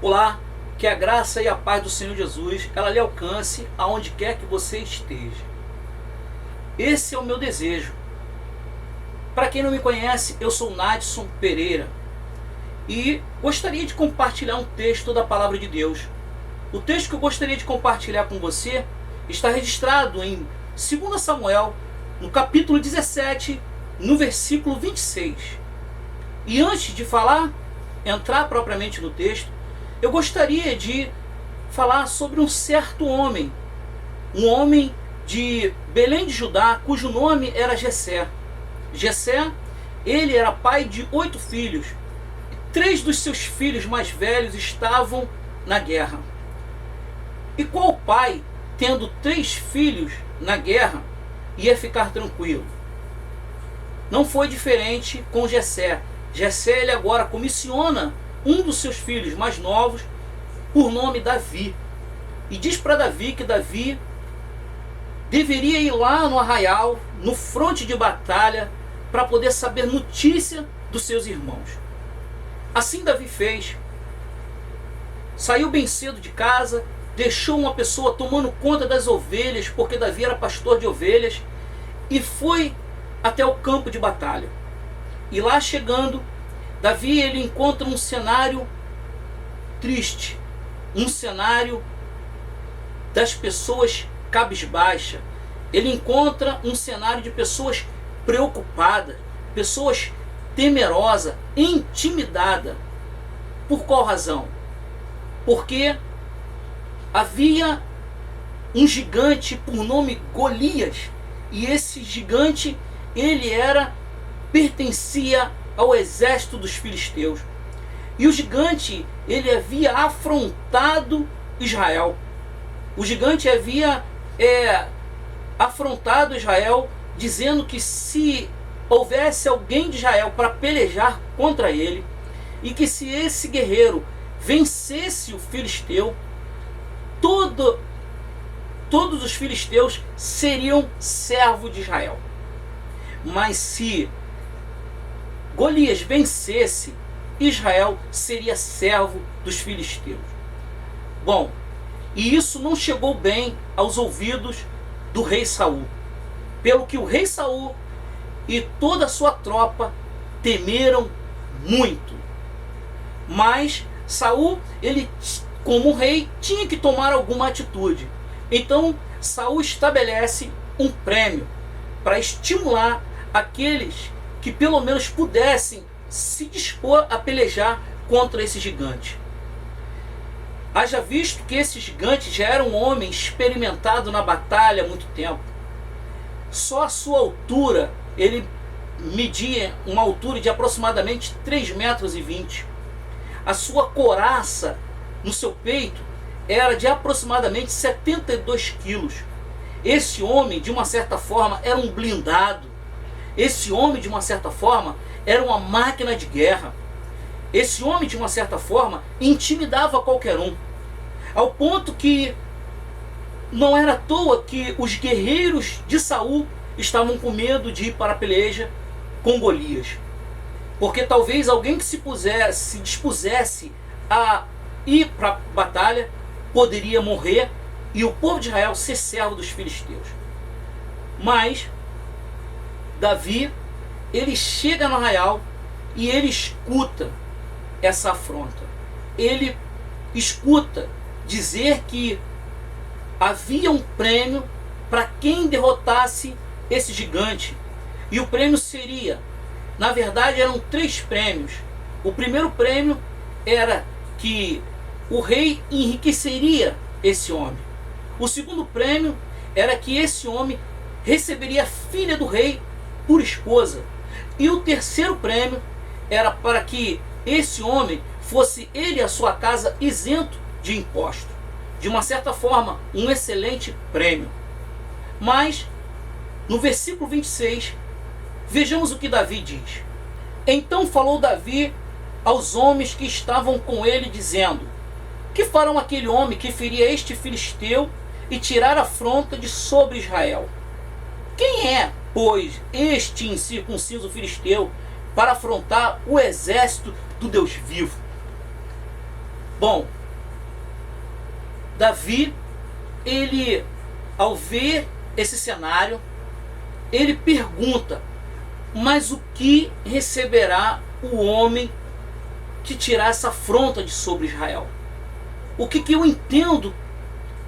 Olá, que a graça e a paz do Senhor Jesus, ela lhe alcance aonde quer que você esteja. Esse é o meu desejo. Para quem não me conhece, eu sou Nadson Pereira e gostaria de compartilhar um texto da Palavra de Deus. O texto que eu gostaria de compartilhar com você está registrado em 2 Samuel, no capítulo 17, no versículo 26. E antes de entrar propriamente no texto, eu gostaria de falar sobre um certo homem, um homem de Belém de Judá, cujo nome era Jessé. Jessé, ele era pai de 8 filhos. 3 dos seus filhos mais velhos estavam na guerra. E qual pai, tendo 3 filhos na guerra, ia ficar tranquilo? Não foi diferente com Jessé. Jessé, ele agora comissiona um dos seus filhos mais novos, por nome Davi, e diz para Davi que Davi deveria ir lá no arraial, no fronte de batalha, para poder saber notícia dos seus irmãos. Assim Davi fez. Saiu bem cedo de casa, deixou uma pessoa tomando conta das ovelhas, porque Davi era pastor de ovelhas, e foi até o campo de batalha. E lá chegando, Davi ele encontra um cenário triste, um cenário das pessoas cabisbaixa. Ele encontra um cenário de pessoas preocupadas, pessoas temerosas, intimidadas. Por qual razão? Porque havia um gigante por nome Golias, e esse gigante pertencia ao exército dos filisteus. E o gigante, ele havia afrontado Israel. O gigante havia afrontado Israel, dizendo que se houvesse alguém de Israel para pelejar contra ele, e que se esse guerreiro vencesse o filisteu, todos os filisteus seriam servos de Israel. Mas se Golias vencesse, Israel seria servo dos filisteus. Bom, e isso não chegou bem aos ouvidos do rei Saul, pelo que o rei Saul e toda a sua tropa temeram muito. Mas Saul, ele como rei, tinha que tomar alguma atitude. Então Saul estabelece um prêmio para estimular aqueles que pelo menos pudessem se dispor a pelejar contra esse gigante. Haja visto que esse gigante já era um homem experimentado na batalha há muito tempo. Só a sua altura, ele media uma altura de aproximadamente 3,20 metros. A sua couraça no seu peito era de aproximadamente 72 quilos. Esse homem, de uma certa forma, era um blindado. Esse homem, de uma certa forma, era uma máquina de guerra. Esse homem, de uma certa forma, intimidava qualquer um. Ao ponto que não era à toa que os guerreiros de Saul estavam com medo de ir para a peleja com Golias. Porque talvez alguém que se dispusesse a ir para a batalha poderia morrer e o povo de Israel ser servo dos filisteus. Mas Davi, ele chega no arraial e ele escuta essa afronta. Ele escuta dizer que havia um prêmio para quem derrotasse esse gigante. E o prêmio seria, na verdade eram 3 prêmios. O primeiro prêmio era que o rei enriqueceria esse homem. O segundo prêmio era que esse homem receberia a filha do rei por esposa. E o terceiro prêmio era para que esse homem fosse ele e a sua casa isento de imposto. De uma certa forma, um excelente prêmio. Mas, no versículo 26, vejamos o que Davi diz. Então falou Davi aos homens que estavam com ele, dizendo: que farão aquele homem que feria este filisteu e tirar a afronta de sobre Israel? Quem é, pois, este incircunciso filisteu para afrontar o exército do Deus vivo? Bom, Davi, ele, ao ver esse cenário, ele pergunta: mas o que receberá o homem que tirar essa afronta de sobre Israel? O que eu entendo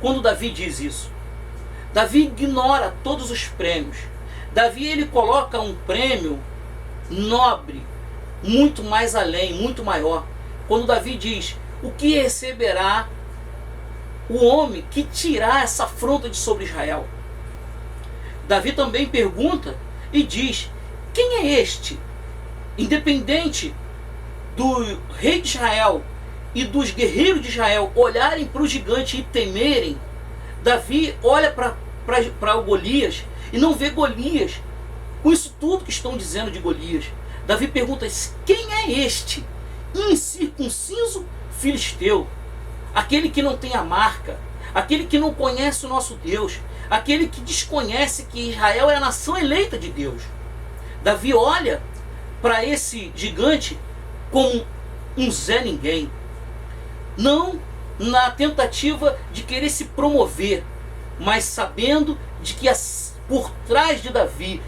quando Davi diz isso? Davi ignora todos os prêmios. Davi, ele coloca um prêmio nobre, muito mais além, muito maior. Quando Davi diz: o que receberá o homem que tirar essa afronta de sobre Israel? Davi também pergunta e diz: quem é este? Independente do rei de Israel e dos guerreiros de Israel olharem para o gigante e temerem, Davi olha para o Golias e não vê Golias com isso tudo que estão dizendo de Golias. Davi pergunta: quem é este incircunciso filisteu? Aquele que não tem a marca, aquele que não conhece o nosso Deus, aquele que desconhece que Israel é a nação eleita de Deus. Davi olha para esse gigante como um Zé Ninguém, não na tentativa de querer se promover, mas sabendo de que por trás de Davi,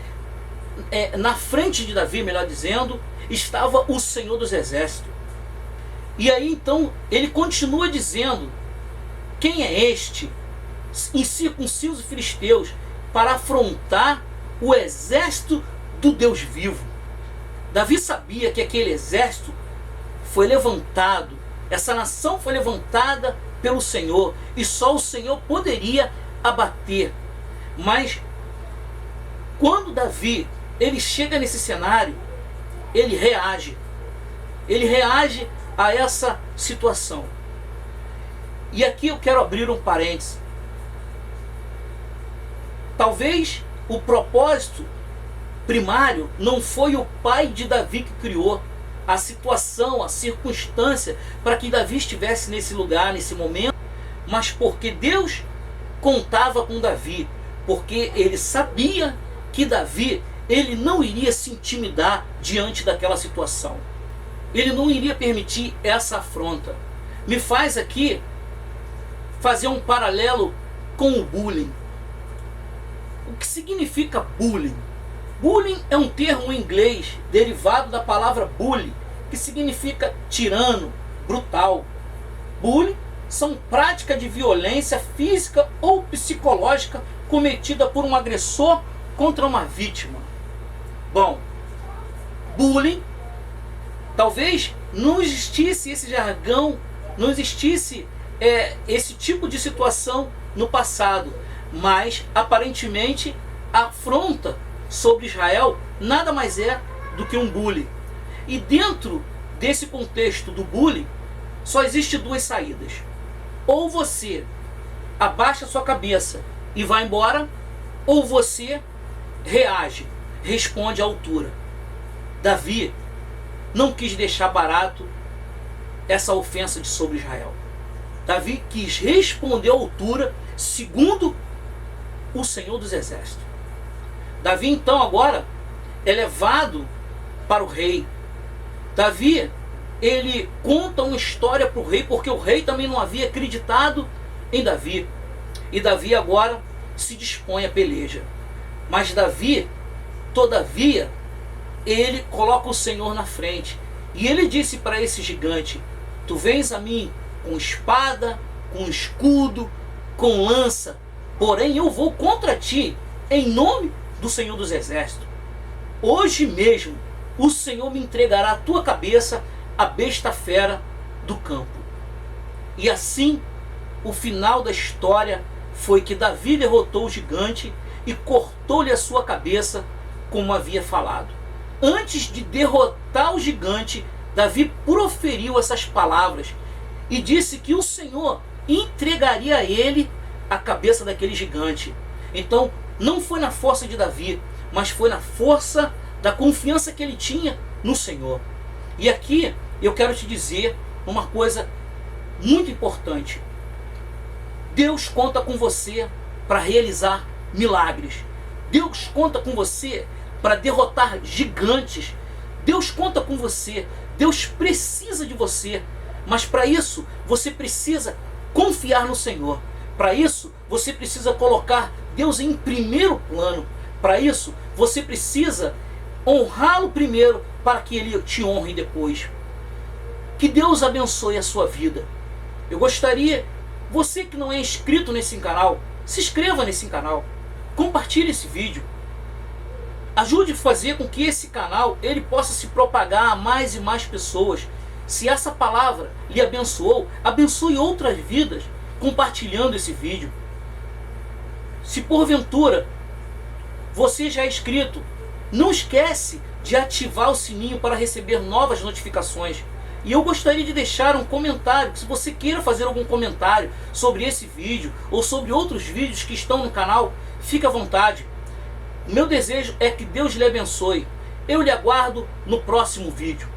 na frente de Davi, melhor dizendo, estava o Senhor dos Exércitos. E aí então ele continua dizendo: quem é este incircunciso filisteus para afrontar o exército do Deus vivo? Davi sabia que aquele exército foi levantado, essa nação foi levantada pelo Senhor, e só o Senhor poderia abater. Mas quando Davi ele chega nesse cenário, ele reage a essa situação. E aqui eu quero abrir um parênteses. Talvez o propósito primário não foi o pai de Davi que criou a situação, a circunstância para que Davi estivesse nesse lugar, nesse momento, mas porque Deus contava com Davi, porque ele sabia que Davi ele não iria se intimidar diante daquela situação. Ele não iria permitir essa afronta. Me faz aqui fazer um paralelo com o bullying. O que significa bullying? Bullying é um termo em inglês derivado da palavra bully, que significa tirano, brutal. Bullying são práticas de violência física ou psicológica cometida por um agressor contra uma vítima. Bom, bullying, talvez não existisse esse jargão, não existisse esse tipo de situação no passado, mas aparentemente a afronta sobre Israel nada mais é do que um bullying. E dentro desse contexto do bullying, só existe duas saídas: ou você abaixa sua cabeça e vai embora, ou você reage, responde à altura. Davi não quis deixar barato essa ofensa de sobre Israel. Davi quis responder à altura segundo o Senhor dos Exércitos. Davi então agora é levado para o rei. Davi, ele conta uma história para o rei, porque o rei também não havia acreditado em Davi. E Davi agora se dispõe à peleja. Mas Davi, todavia, ele coloca o Senhor na frente. E ele disse para esse gigante: tu vens a mim com espada, com escudo, com lança, porém eu vou contra ti em nome do Senhor dos Exércitos. Hoje mesmo o Senhor me entregará a tua cabeça, a besta fera do campo. E assim o final da história foi que Davi derrotou o gigante e cortou-lhe a sua cabeça, como havia falado. Antes de derrotar o gigante, Davi proferiu essas palavras e disse que o Senhor entregaria a ele a cabeça daquele gigante. Então não foi na força de Davi, mas foi na força da confiança que ele tinha no Senhor. E aqui eu quero te dizer uma coisa muito importante: Deus conta com você para realizar milagres. Deus conta com você para derrotar gigantes. Deus conta com você. Deus precisa de você. Mas para isso, você precisa confiar no Senhor. Para isso, você precisa colocar Deus em primeiro plano. Para isso, você precisa honrá-lo primeiro para que ele te honre depois. Que Deus abençoe a sua vida. Eu gostaria, você que não é inscrito nesse canal, se inscreva nesse canal. Compartilhe esse vídeo. Ajude a fazer com que esse canal ele possa se propagar a mais e mais pessoas. Se essa palavra lhe abençoou, abençoe outras vidas compartilhando esse vídeo. Se porventura você já é inscrito, não esquece de ativar o sininho para receber novas notificações. E eu gostaria de deixar um comentário, se você queira fazer algum comentário sobre esse vídeo ou sobre outros vídeos que estão no canal, fique à vontade. Meu desejo é que Deus lhe abençoe. Eu lhe aguardo no próximo vídeo.